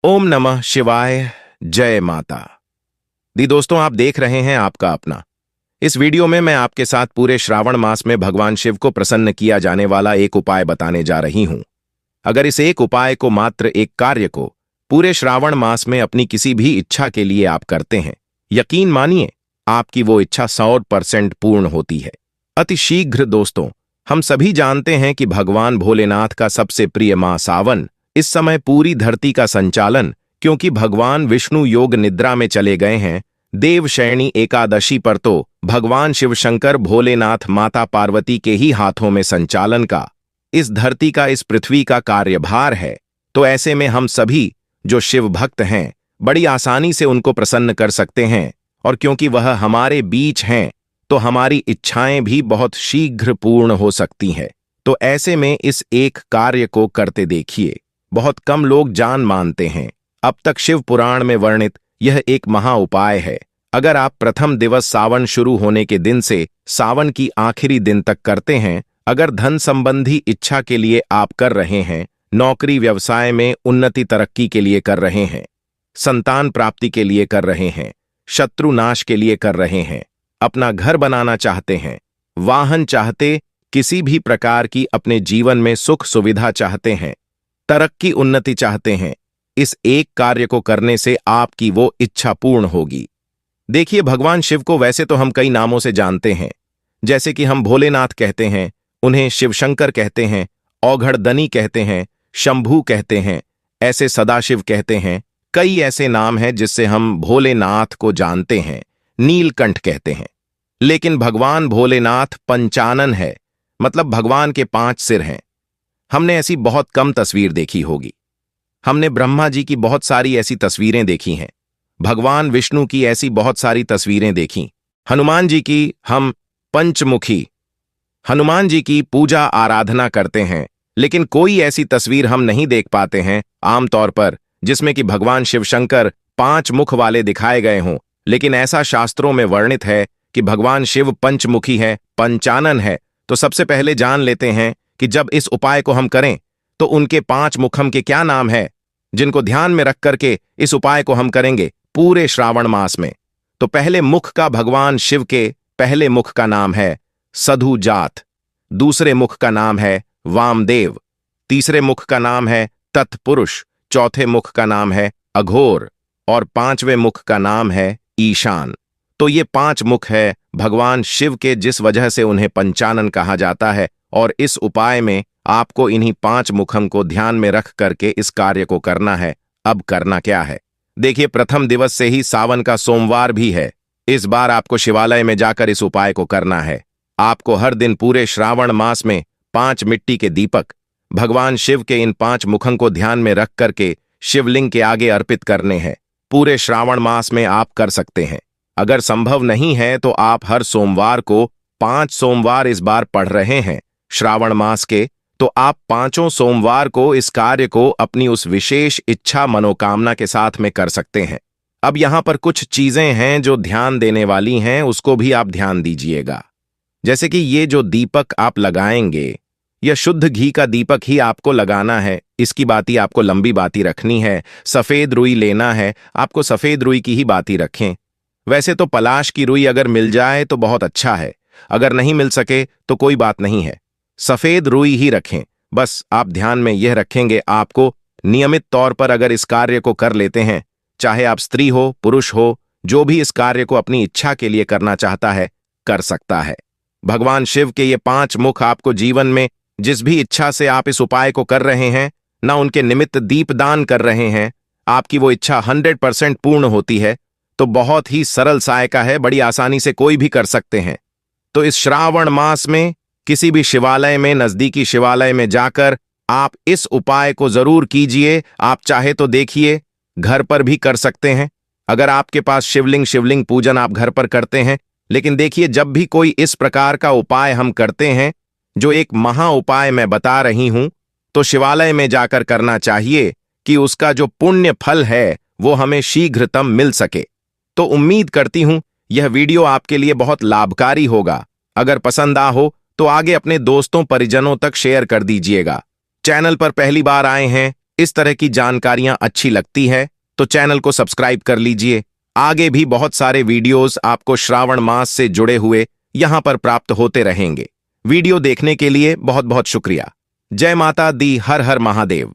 ओम नमः शिवाय। जय माता दी। दोस्तों, आप देख रहे हैं आपका अपना। इस वीडियो में मैं आपके साथ पूरे श्रावण मास में भगवान शिव को प्रसन्न किया जाने वाला एक उपाय बताने जा रही हूं। अगर इस एक उपाय को, मात्र एक कार्य को, पूरे श्रावण मास में अपनी किसी भी इच्छा के लिए आप करते हैं, यकीन मानिए आपकी वो इच्छा 100% पूर्ण होती है, अति शीघ्र। दोस्तों, हम सभी जानते हैं कि भगवान भोलेनाथ का सबसे प्रिय मास सावन, इस समय पूरी धरती का संचालन, क्योंकि भगवान विष्णु योग निद्रा में चले गए हैं। देवशयनी एकादशी पर तो भगवान शिव शंकर भोलेनाथ माता पार्वती के ही हाथों में संचालन का, इस धरती का, इस पृथ्वी का कार्यभार है। तो ऐसे में हम सभी जो शिव भक्त हैं, बड़ी आसानी से उनको प्रसन्न कर सकते हैं, और क्योंकि वह हमारे बीच हैं तो हमारी इच्छाएं भी बहुत शीघ्र पूर्ण हो सकती हैं। तो ऐसे में इस एक कार्य को करते देखिए। बहुत कम लोग जान मानते हैं। अब तक शिव पुराण में वर्णित यह एक महा उपाय है। अगर आप प्रथम दिवस सावन शुरू होने के दिन से सावन की आखिरी दिन तक करते हैं, अगर धन संबंधी इच्छा के लिए आप कर रहे हैं, नौकरी व्यवसाय में उन्नति तरक्की के लिए कर रहे हैं, संतान प्राप्ति के लिए कर रहे हैं, शत्रु नाश के लिए कर रहे हैं, अपना घर बनाना चाहते हैं, वाहन चाहते, किसी भी प्रकार की अपने जीवन में सुख सुविधा चाहते हैं, तरक्की उन्नति चाहते हैं, इस एक कार्य को करने से आपकी वो इच्छा पूर्ण होगी। देखिए, भगवान शिव को वैसे तो हम कई नामों से जानते हैं, जैसे कि हम भोलेनाथ कहते हैं, उन्हें शिवशंकर कहते हैं, औघड़दनी कहते हैं, शंभू कहते हैं, ऐसे सदाशिव कहते हैं। कई ऐसे नाम हैं जिससे हम भोलेनाथ को जानते हैं, नीलकंठ कहते हैं। लेकिन भगवान भोलेनाथ पंचानन है, मतलब भगवान के 5 सिर हैं। हमने ऐसी बहुत कम तस्वीर देखी होगी। हमने ब्रह्मा जी की बहुत सारी ऐसी तस्वीरें देखी हैं, भगवान विष्णु की ऐसी बहुत सारी तस्वीरें देखी, हनुमान जी की हम पंचमुखी हनुमान जी की पूजा आराधना करते हैं, लेकिन कोई ऐसी तस्वीर हम नहीं देख पाते हैं आमतौर पर जिसमें कि भगवान शिवशंकर 5 मुख वाले दिखाए गए हों। लेकिन ऐसा शास्त्रों में वर्णित है कि भगवान शिव पंचमुखी है, पंचानन है। तो सबसे पहले जान लेते हैं कि जब इस उपाय को हम करें तो उनके 5 मुखम के क्या नाम है, जिनको ध्यान में रख करके इस उपाय को हम करेंगे पूरे श्रावण मास में। तो पहले मुख का, भगवान शिव के पहले मुख का नाम है सधुजात, दूसरे मुख का नाम है वामदेव, तीसरे मुख का नाम है तत्पुरुष, चौथे मुख का नाम है अघोर, और 5वें मुख का नाम है ईशान। तो ये 5 मुख है भगवान शिव के, जिस वजह से उन्हें पंचानन कहा जाता है। और इस उपाय में आपको इन्हीं 5 मुखम को ध्यान में रख करके इस कार्य को करना है। अब करना क्या है? देखिए, प्रथम दिवस से ही सावन का सोमवार भी है। इस बार आपको शिवालय में जाकर इस उपाय को करना है। आपको हर दिन पूरे श्रावण मास में 5 मिट्टी के दीपक भगवान शिव के इन 5 मुखम को ध्यान में रख करके शिवलिंग के आगे अर्पित करने हैं। पूरे श्रावण मास में आप कर सकते हैं। अगर संभव नहीं है तो आप हर सोमवार को 5 सोमवार इस बार पढ़ रहे हैं श्रावण मास के, तो आप 5 सोमवार को इस कार्य को अपनी उस विशेष इच्छा मनोकामना के साथ में कर सकते हैं। अब यहां पर कुछ चीजें हैं जो ध्यान देने वाली हैं, उसको भी आप ध्यान दीजिएगा। जैसे कि ये जो दीपक आप लगाएंगे, यह शुद्ध घी का दीपक ही आपको लगाना है। इसकी बाती आपको लंबी बाती रखनी है। सफेद रुई लेना है, आपको सफेद रुई की ही बाती रखें। वैसे तो पलाश की रुई अगर मिल जाए तो बहुत अच्छा है, अगर नहीं मिल सके तो कोई बात नहीं है, सफेद रुई ही रखें। बस आप ध्यान में यह रखेंगे, आपको नियमित तौर पर अगर इस कार्य को कर लेते हैं, चाहे आप स्त्री हो पुरुष हो, जो भी इस कार्य को अपनी इच्छा के लिए करना चाहता है कर सकता है। भगवान शिव के ये 5 मुख आपको जीवन में जिस भी इच्छा से आप इस उपाय को कर रहे हैं, ना उनके निमित्त दीपदान कर रहे हैं, आपकी वो इच्छा 100% पूर्ण होती है। तो बहुत ही सरल सायका है, बड़ी आसानी से कोई भी कर सकते हैं। तो इस श्रावण मास में किसी भी शिवालय में, नजदीकी शिवालय में जाकर आप इस उपाय को जरूर कीजिए। आप चाहे तो देखिए घर पर भी कर सकते हैं, अगर आपके पास शिवलिंग पूजन आप घर पर करते हैं। लेकिन देखिए, जब भी कोई इस प्रकार का उपाय हम करते हैं, जो एक महा उपाय मैं बता रही हूं, तो शिवालय में जाकर करना चाहिए कि उसका जो पुण्य फल है वो हमें शीघ्रतम मिल सके। तो उम्मीद करती हूं यह वीडियो आपके लिए बहुत लाभकारी होगा। अगर पसंद आ हो तो आगे अपने दोस्तों परिजनों तक शेयर कर दीजिएगा। चैनल पर पहली बार आए हैं इस तरह की जानकारियां अच्छी लगती है तो चैनल को सब्सक्राइब कर लीजिए। आगे भी बहुत सारे वीडियोस आपको श्रावण मास से जुड़े हुए यहां पर प्राप्त होते रहेंगे। वीडियो देखने के लिए बहुत बहुत शुक्रिया। जय माता दी, हर हर महादेव।